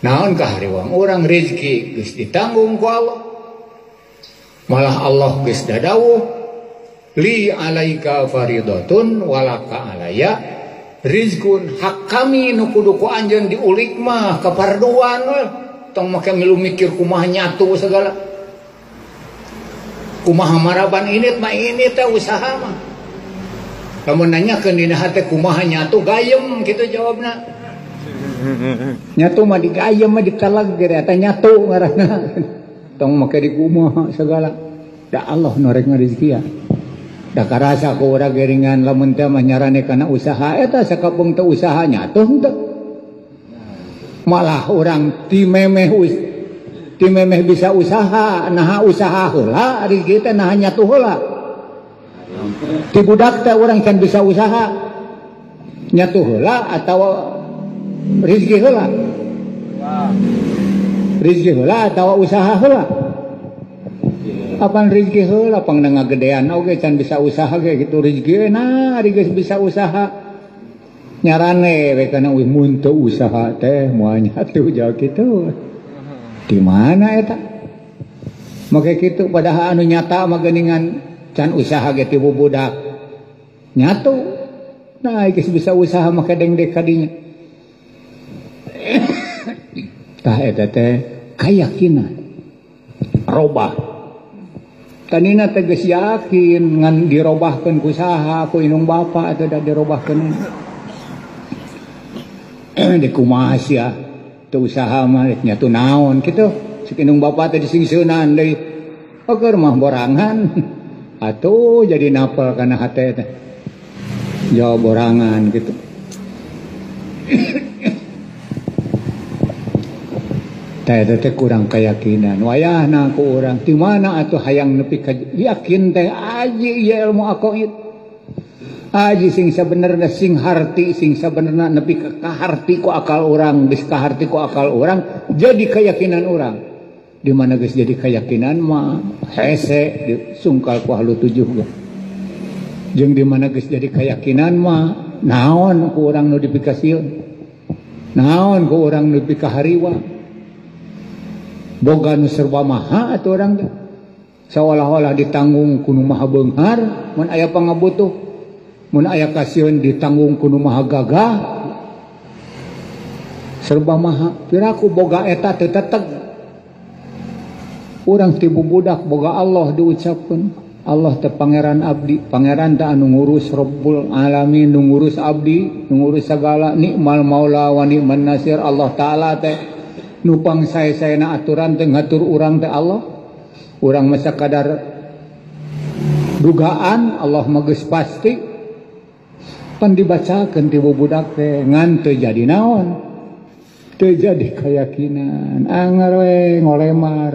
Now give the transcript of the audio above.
Naon kahariwang orang rezeki geus ditanggung ku Allah. Malah Allah geus dadawuh, li alaika faridatun walaka alaya rizqun, hak kami nu kudu ku anjeun diulik mah kaparduan we. Tong make ngilu mikir kumaha nyatu segala. Kumaha maraban ini mah ini teh usaha mah. Kamu nanyakeun dina hate kumaha nyatu gayem kitu jawabna. Nyatu mah digayem mah ditalag ge eta nyatu ngaranna. Tong make di kumaha segala. Da Allah nu rek ngarezekian. Da karasa ku urang geringan lamun teh mah nyarane kana usaha eta sakapeung teh usaha nyatu henteu. Malah orang ti memeh bisa usaha, naha usaha heula ari kieu teh naha nyatu heula. Ti budak teh urang can bisa usaha nyatu heula atawa rezeki heula. Rezeki heula atawa usaha heula. Apan rezeki heula pang ngagedean oge can bisa usaha ge kitu rezeki nah ari geus bisa usaha. Nyarane we kana mun teu usaha teh moal nyatu jauh kitu. Di mana eta? Make kitu padahal anu nyata mah geuningan can usaha ge ti bubudak. Nyatu. Nah, geus bisa usaha mah kadeng-deng kadinya. Tah eta teh kayakinan. Robah. Tanina teh geus yakin ngan dirobahkeun ku saha ku inung bapa atau da dirobahkeun. Di kumaha sia teu usaha mah nyatu naon kitu sakinung bapa teh disingseunan deui keur mah borangan atuh jadi napal kana hate teh jauh borangan gitu. Teh teh kurang keyakinan wayahna ku urang ti mana atuh hayang nepi ka yakin teh aji ieu ilmu aqaid aji sing sabenerna sing harti sing sabenerna nepi ka harti ku akal urang geus ka harti ku akal urang jadi keyakinan urang di mana geus jadi keyakinan mah hese disungkal ku ahlu tujuh ge jeung di mana geus jadi keyakinan mah naon ku urang nu dipikasieun naon ku urang nu dipikahariwa boga nu serba maha atuh urang teh seolah-olah ditanggung ku nu maha beunghar mun aya pangabutuh mun aya kasieun ditanggung ku nu maha gagah serba maha piraku boga eta teu teteg urang ti bubudak boga Allah diucapkeun Allah teh pangeran abdi pangeran teh anu ngurus Rabbul alamin nu ngurus abdi nu ngurus sagala nikmal maula wa ni'man nasir Allah taala teh nu pangsae-saena aturan teh ngatur urang teh Allah urang mah sakadar dugaan Allah mah geus pasti pan dibacakeun ti bubudak teh ngan teu jadi naon teu jadi keyakinan anggar we ngolemar